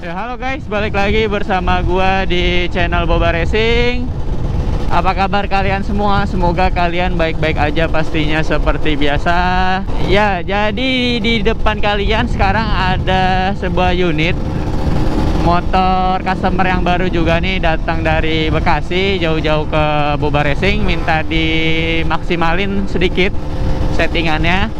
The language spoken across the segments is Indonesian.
Ya, halo guys, balik lagi bersama gua di channel Boba Racing. Apa kabar kalian semua? Semoga kalian baik-baik aja pastinya seperti biasa. Ya, jadi di depan kalian sekarang ada sebuah unit motor customer yang baru juga nih, datang dari Bekasi jauh-jauh ke Boba Racing, minta dimaksimalin sedikit settingannya.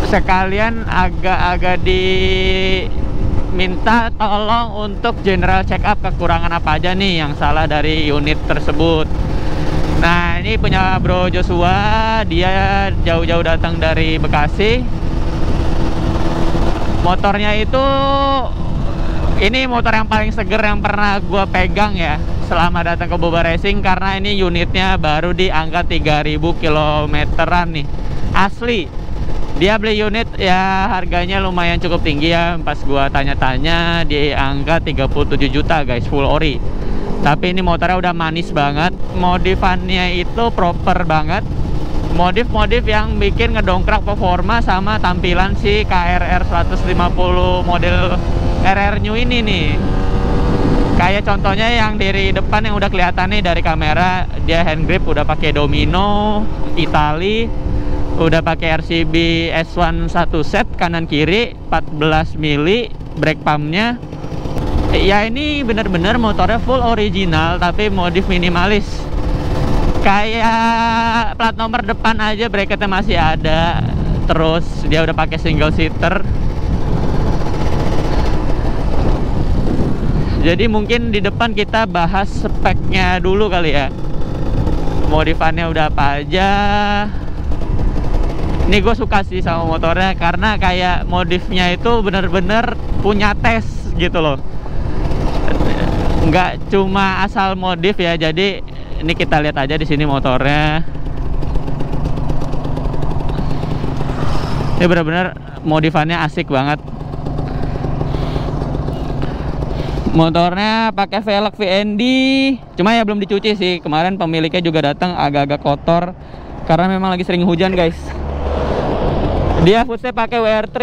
Sekalian agak-agak diminta tolong untuk general check up kekurangan apa aja nih yang salah dari unit tersebut. Nah, ini punya Bro Joshua, dia jauh-jauh datang dari Bekasi. Motornya itu, ini motor yang paling seger yang pernah gue pegang ya selama datang ke Boba Racing, karena ini unitnya baru di angka 3000 kilometeran nih, asli. Dia beli unit ya harganya lumayan cukup tinggi ya, pas gua tanya-tanya di angka 37 juta guys, full ori. Tapi ini motornya udah manis banget, modifannya itu proper banget. Modif-modif yang bikin ngedongkrak performa sama tampilan si KRR 150 model RR New ini nih. Kayak contohnya yang dari depan yang udah kelihatan nih dari kamera, dia hand grip udah pakai Domino Itali, udah pakai RCB S1 satu set kanan kiri 14 mili, brake pumpnya ya ini bener-bener motornya full original tapi modif minimalis. Kayak plat nomor depan aja bracketnya masih ada, terus dia udah pakai single seater. Jadi mungkin di depan kita bahas speknya dulu kali ya, modifannya udah apa aja. Ini gue suka sih sama motornya karena kayak modifnya itu bener-bener punya tes gitu loh, nggak cuma asal modif ya. Jadi ini kita lihat aja di sini motornya. Ini bener-bener modifannya asik banget. Motornya pakai velg VND, cuma ya belum dicuci sih. Kemarin pemiliknya juga datang agak-agak kotor karena memang lagi sering hujan guys. Dia footstep pakai WR3,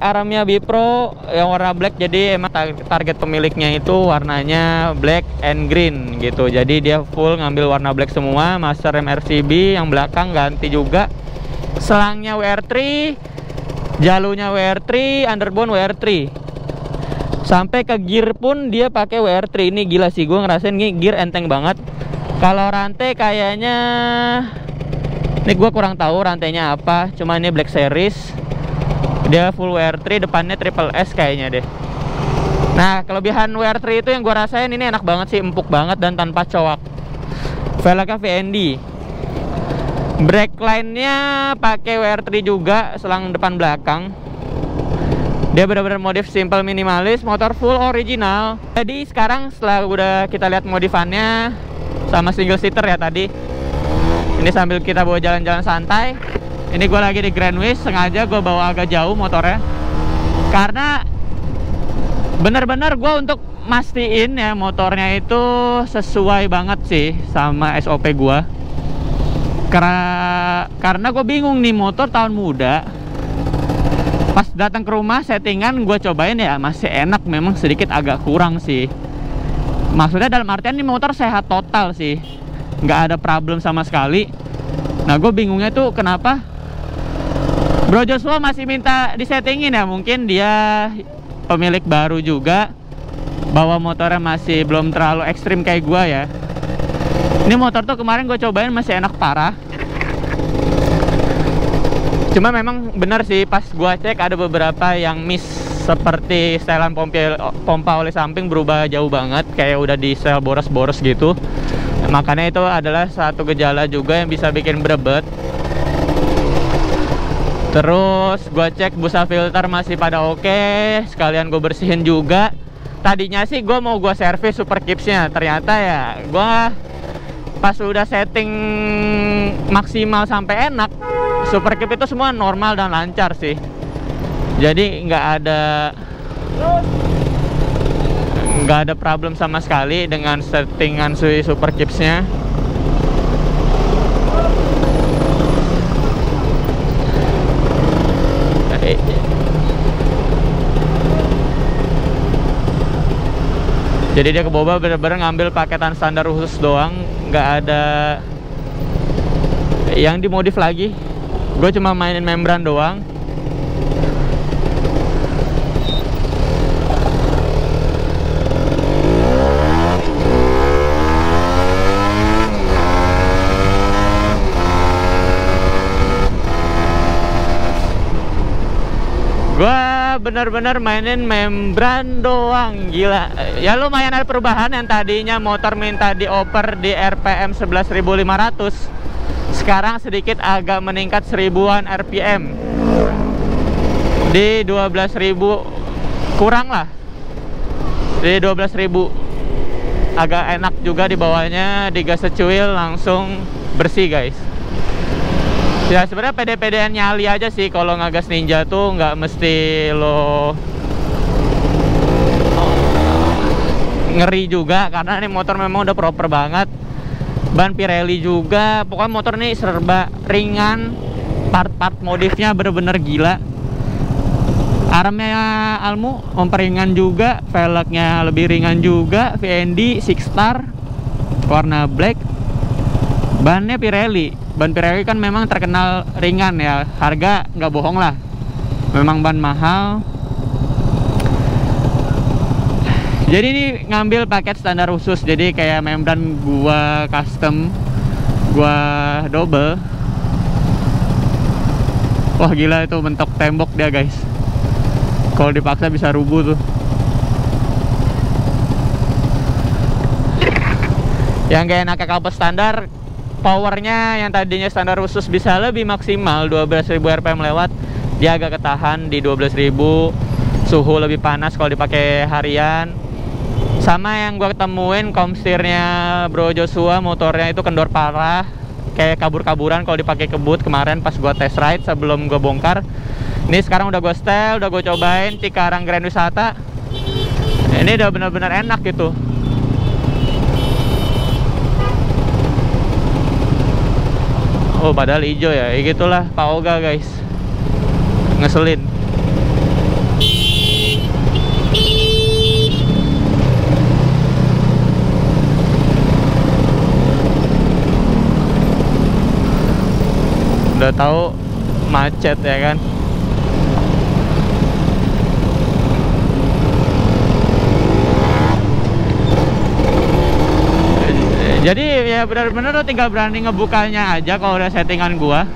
armnya Bipro yang warna black, jadi emang target pemiliknya itu warnanya black and green gitu. Jadi dia full ngambil warna black semua, master rem RCB, yang belakang ganti juga. Selangnya WR3, jalurnya WR3, underbone WR3. Sampai ke gear pun dia pakai WR3. Ini gila sih, gue ngerasain nih gear enteng banget. Kalau rantai kayaknya ini gue kurang tahu rantainya apa, cuma ini Black Series. Dia full WR3, depannya triple S kayaknya deh. Nah, kelebihan WR3 itu yang gue rasain ini enak banget sih, empuk banget dan tanpa cowak. Velgnya VND. Brake line-nya pakai WR3 juga, selang depan belakang. Dia benar-benar modif simple minimalis, motor full original. Jadi sekarang setelah udah kita lihat modifannya sama single seater ya tadi, ini sambil kita bawa jalan-jalan santai. Ini gue lagi di Grand Wish, sengaja gue bawa agak jauh motornya karena bener-bener gue untuk mastiin ya motornya itu sesuai banget sih sama SOP gue. Karena gue bingung nih, motor tahun muda. Pas datang ke rumah settingan gue cobain ya masih enak, memang sedikit agak kurang sih. Maksudnya dalam artian ini motor sehat total sih, nggak ada problem sama sekali. Nah, gue bingungnya tuh kenapa Bro Joshua masih minta disettingin ya. Mungkin dia pemilik baru juga, bawa motornya masih belum terlalu ekstrim kayak gue ya. Ini motor tuh kemarin gue cobain masih enak parah. Cuma memang bener sih, pas gue cek ada beberapa yang miss, seperti setelan pompa oli samping berubah jauh banget, kayak udah di setel boros-boros gitu. Makanya itu adalah satu gejala juga yang bisa bikin berebet. Terus gue cek busa filter masih pada oke, sekalian gue bersihin juga. Tadinya sih gue mau gue servis super kipsnya, ternyata ya gue pas udah setting maksimal sampai enak, super kip itu semua normal dan lancar sih. Jadi nggak ada problem sama sekali dengan settingan super kipsnya. Jadi dia ke Boba bener-bener ngambil paketan standar khusus doang, nggak ada yang dimodif lagi. Gue cuma mainin membran doang. Gua bener-bener mainin membran doang, gila. Ya lumayan ada perubahan. Yang tadinya motor minta dioper di RPM 11.500, sekarang sedikit agak meningkat 1000-an RPM di 12.000 kurang lah, di 12.000. Agak enak juga di bawahnya, digas secuil langsung bersih guys. Ya sebenarnya pede-pedean nyali aja sih kalau ngagas Ninja tuh, nggak mesti lo ngeri juga, karena ini motor memang udah proper banget. Ban Pirelli juga, pokoknya motor ini serba ringan, part-part modifnya bener-bener gila. Armnya Almu memperingan juga, velgnya lebih ringan juga, VND 6 star warna black. Bannya Pirelli, ban Pirelli kan memang terkenal ringan ya, harga nggak bohong lah, memang ban mahal. Jadi ini ngambil paket standar khusus, jadi kayak membran gua custom, gua double. Wah gila, itu bentuk tembok dia guys, kalau dipaksa bisa rubuh tuh. Yang kayak enak kabel standar, powernya yang tadinya standar khusus bisa lebih maksimal 12.000 RPM lewat, dia agak ketahan di 12.000. Suhu lebih panas kalau dipakai harian. Sama yang gua ketemuin komstirnya Bro Joshua, motornya itu kendor parah, kayak kabur-kaburan kalau dipakai kebut kemarin pas gua test ride sebelum gua bongkar. Ini sekarang udah gua setel, udah gua cobain Cikarang Grand Wisata. Ini udah bener-bener enak gitu. Oh padahal hijau ya, gitulah Pak Oga guys, ngeselin. Udah tahu macet ya kan. Jadi ya benar-benar lo tinggal berani ngebukanya aja kalau udah settingan gua.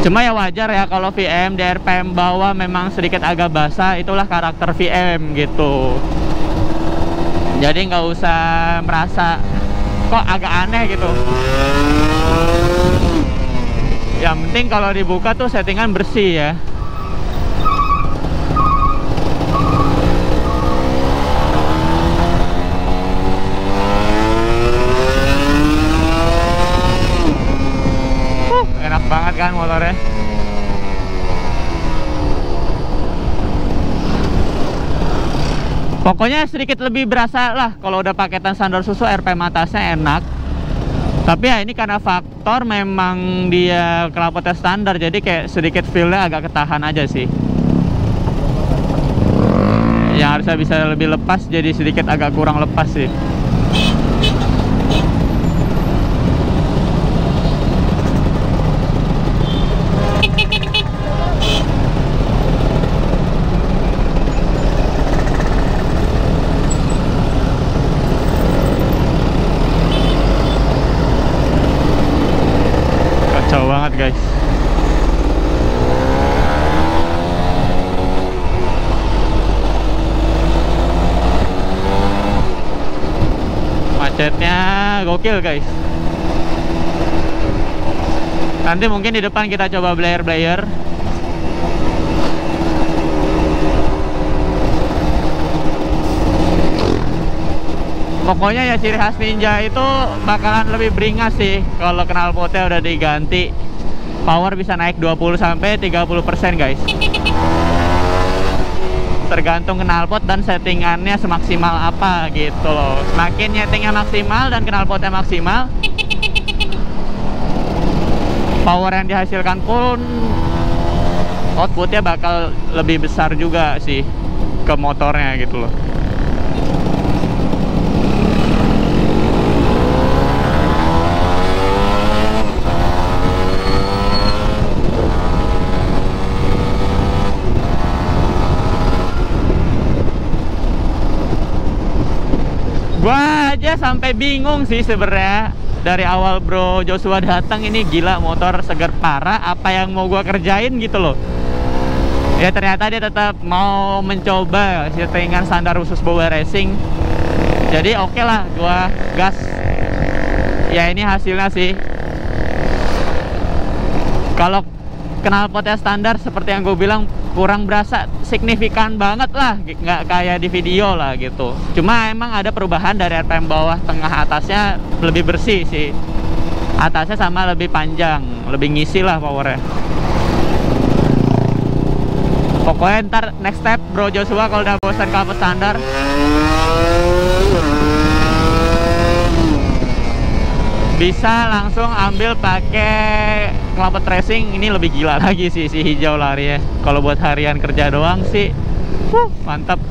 Cuma ya wajar ya kalau VM di RPM bawah memang sedikit agak basah, itulah karakter VM gitu. Jadi nggak usah merasa kok agak aneh gitu. Yang penting kalau dibuka tuh settingan bersih ya. Enak banget kan motornya. Pokoknya sedikit lebih berasa lah kalau udah paketan standar susu, RPM atasnya enak. Tapi ya ini karena faktor memang dia knalpotnya standar, jadi kayak sedikit feel-nya agak ketahan aja sih. Yang harusnya bisa lebih lepas jadi sedikit agak kurang lepas sih. Kacau banget guys. Macetnya gokil guys. Nanti mungkin di depan kita coba blayer-blayer. Pokoknya ya ciri khas Ninja itu bakalan lebih beringas sih kalau knalpotnya udah diganti. Power bisa naik 20-30% guys. Tergantung knalpot dan settingannya semaksimal apa gitu loh. Semakin nyetingnya maksimal dan knalpotnya maksimal, power yang dihasilkan pun outputnya bakal lebih besar juga sih ke motornya gitu loh. dia sampai bingung sih sebenarnya. Dari awal Bro Joshua datang, ini gila motor seger parah, apa yang mau gua kerjain gitu loh. Ya ternyata dia tetap mau mencoba settingan standar khusus Boba Racing. Jadi oke lah, gua gas. Ya ini hasilnya sih. Kalau knalpotnya standar seperti yang gue bilang, kurang berasa signifikan banget lah, nggak kayak di video lah gitu. Cuma emang ada perubahan dari RPM bawah tengah atasnya lebih bersih sih. Atasnya sama lebih panjang, lebih ngisi lah powernya. Pokoknya ntar next step Bro Joshua kalau udah bosan knalpot standar, bisa langsung ambil pakai knalpot racing. Ini lebih gila lagi sih si hijau lari ya. Kalau buat harian kerja doang sih mantap.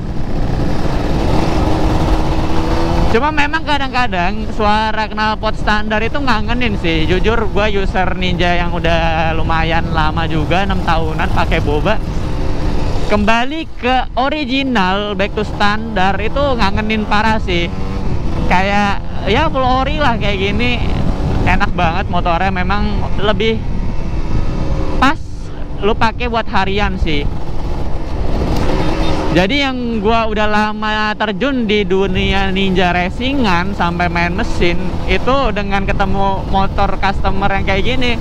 Cuma memang kadang-kadang suara knalpot standar itu ngangenin sih. Jujur gue user Ninja yang udah lumayan lama juga, 6 tahunan pakai Boba. Kembali ke original, back to standar, itu ngangenin parah sih. Kayak ya full ori lah kayak gini. Enak banget motornya, memang lebih pas lu pakai buat harian sih. Jadi yang gua udah lama terjun di dunia Ninja racingan sampai main mesin, itu dengan ketemu motor customer yang kayak gini,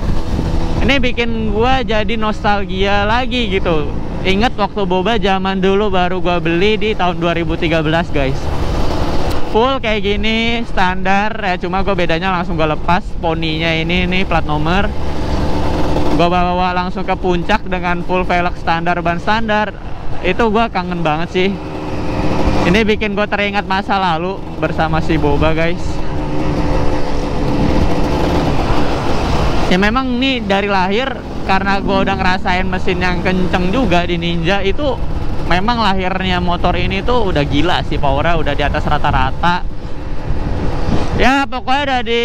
ini bikin gua jadi nostalgia lagi gitu. Ingat waktu Boba zaman dulu baru gua beli di tahun 2013 guys. Full kayak gini standar ya, cuma gue bedanya langsung gue lepas poninya ini nih plat nomor, gue bawa langsung ke puncak dengan full velg standar, ban standar. Itu gue kangen banget sih. Ini bikin gue teringat masa lalu bersama si Boba guys. Ya memang nih dari lahir, karena gue udah ngerasain mesin yang kenceng juga di Ninja, itu memang lahirnya motor ini tuh udah gila sih, powernya udah di atas rata-rata. Ya pokoknya udah di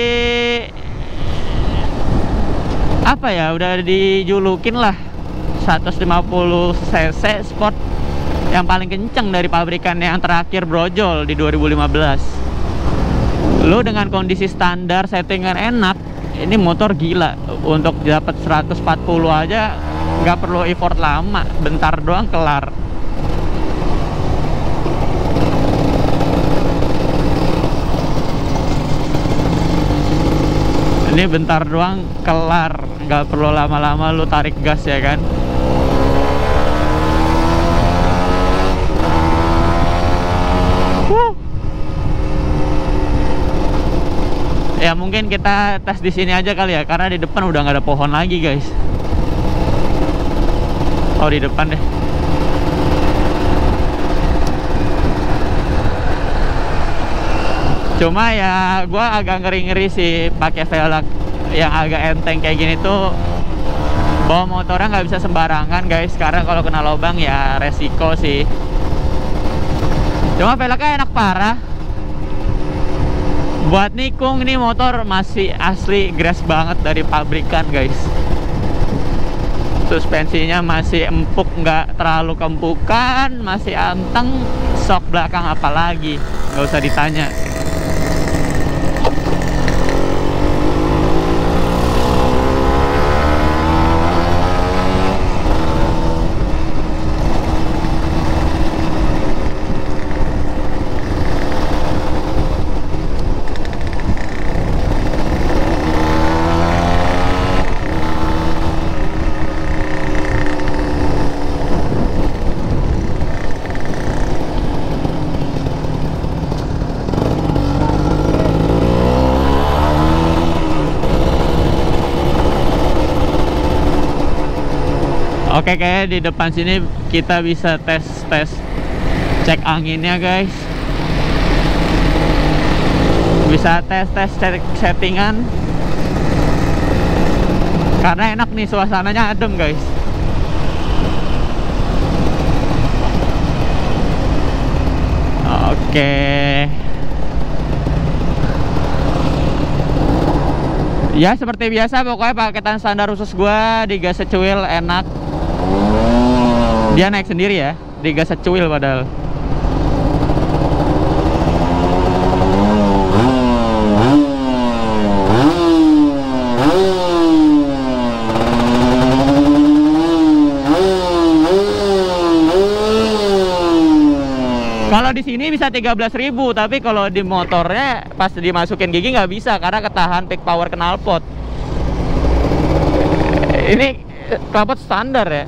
apa ya, udah dijulukin lah 150 cc sport yang paling kenceng dari pabrikan yang terakhir brojol di 2015. Lu dengan kondisi standar settingan enak, ini motor gila. Untuk dapat 140 aja nggak perlu effort lama, bentar doang kelar. Ini bentar doang kelar, nggak perlu lama-lama lu tarik gas ya kan. Ya mungkin kita tes di sini aja kali ya, karena di depan udah nggak ada pohon lagi guys. Oh di depan deh. Cuma ya gue agak ngeri-ngeri sih pakai velg yang agak enteng kayak gini tuh. Bawa motornya nggak bisa sembarangan guys, karena kalau kena lubang ya resiko sih. Cuma velgnya enak parah. Buat nikung ini motor masih asli grass banget dari pabrikan guys. Suspensinya masih empuk, nggak terlalu kempukan, masih anteng. Sok belakang apalagi nggak usah ditanya. Oke, kayak di depan sini kita bisa tes cek anginnya guys. Bisa tes cek settingan. Karena enak nih, suasananya adem guys. Oke. Ya seperti biasa, pokoknya paketan standar khusus gua digas secuil enak. Dia naik sendiri ya, digas secuil padahal. Kalau di sini bisa 13.000, tapi kalau di motornya pas dimasukin gigi nggak bisa karena ketahan peak power knalpot. Ini knalpot standar ya.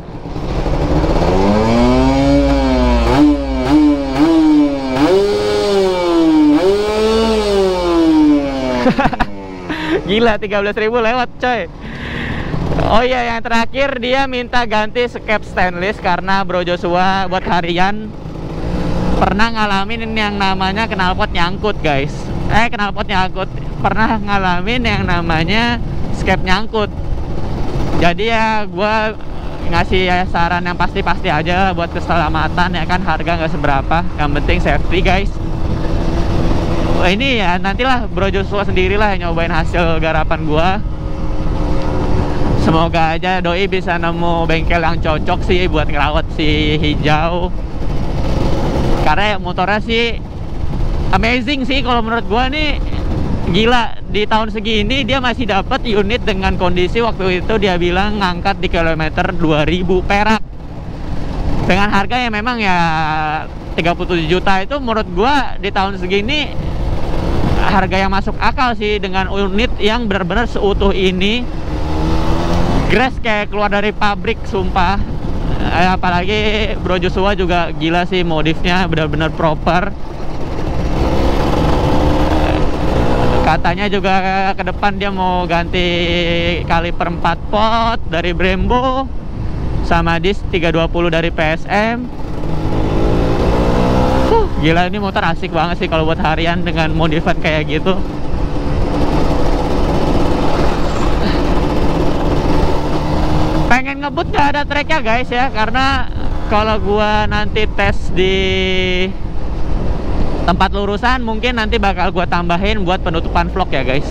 Gila, 13.000 lewat coy. Oh iya, yang terakhir dia minta ganti skep stainless karena Bro Joshua buat harian pernah ngalamin yang namanya knalpot nyangkut guys. Knalpot nyangkut, pernah ngalamin yang namanya skep nyangkut. Jadi ya gua ngasih saran yang pasti-pasti aja buat keselamatan ya kan, harga nggak seberapa, yang penting safety guys. Ini ya nantilah Bro Joshua sendirilah yang nyobain hasil garapan gua. Semoga aja doi bisa nemu bengkel yang cocok sih buat ngerawat si hijau. Karena motornya sih amazing sih kalau menurut gua nih. Gila, di tahun segini dia masih dapat unit dengan kondisi waktu itu dia bilang ngangkat di kilometer 2000 perak. Dengan harga yang memang ya 37 juta itu menurut gua di tahun segini harga yang masuk akal sih, dengan unit yang benar-benar seutuh ini. Grass kayak keluar dari pabrik sumpah. Apalagi Bro Joshua juga gila sih, modifnya benar-benar proper. Katanya juga ke depan dia mau ganti kaliper 4 pot dari Brembo sama disk 320 dari PSM. Gila, ini motor asik banget sih kalau buat harian dengan modifan kayak gitu. Pengen ngebut gak ada tracknya guys ya, karena kalau gua nanti tes di tempat lurusan mungkin nanti bakal gua tambahin buat penutupan vlog ya guys.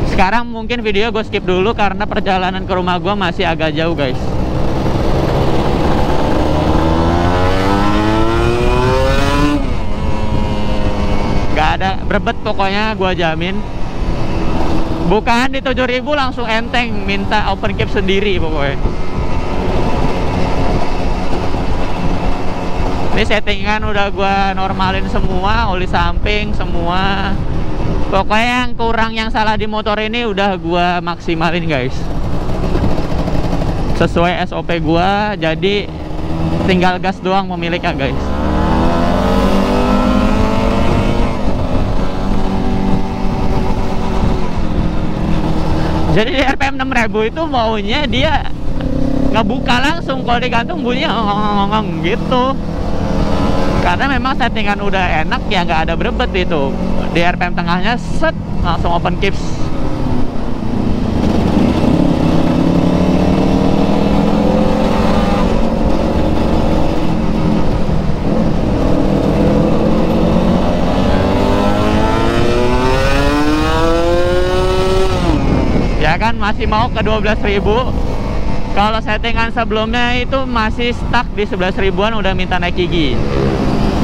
Sekarang mungkin video gue skip dulu karena perjalanan ke rumah gua masih agak jauh guys. Gak ada berbet pokoknya, gua jamin. Bukan di 7.000 langsung enteng minta open cap sendiri pokoknya. Ini settingan udah gua normalin semua, oli samping semua. Pokoknya yang kurang, yang salah di motor ini udah gua maksimalin guys, sesuai SOP gua. Jadi tinggal gas doang pemiliknya guys. Jadi di RPM 6000 itu maunya dia ngebuka langsung, kalau digantung bunyinya ngong gitu. Karena memang settingan udah enak ya, nggak ada berebet itu. Di RPM tengahnya set langsung open caps. Ya kan masih mau ke 12.000. Kalau settingan sebelumnya itu masih stuck di 11.000-an, udah minta naik gigi.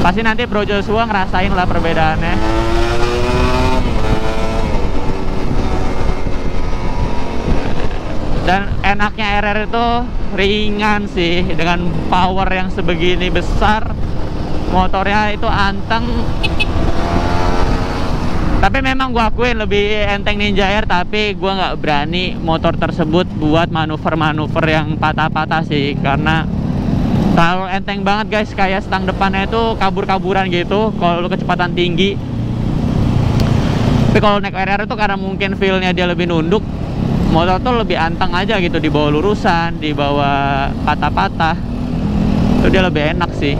Pasti nanti Bro Joshua ngerasain lah perbedaannya. Dan enaknya RR itu ringan sih, dengan power yang sebegini besar. Motornya itu anteng. Tapi memang gua akuin lebih enteng Ninja Air, tapi gua nggak berani motor tersebut buat manuver-manuver yang patah-patah sih, karena terlalu enteng banget guys. Kayak stang depannya itu kabur-kaburan gitu kalau kecepatan tinggi. Tapi kalau naik RR itu karena mungkin feel-nya dia lebih nunduk, motor tuh lebih anteng aja gitu, di bawah lurusan, di bawah patah-patah itu dia lebih enak sih.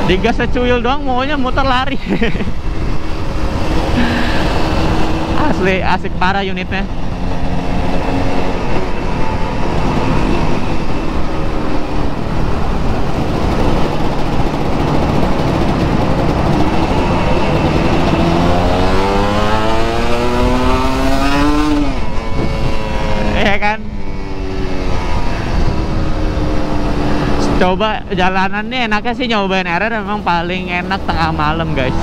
Digas secuil doang maunya muter lari. Asli asik parah unitnya. Ya kan, coba jalanan nih enaknya sih nyobain RR memang paling enak tengah malam guys.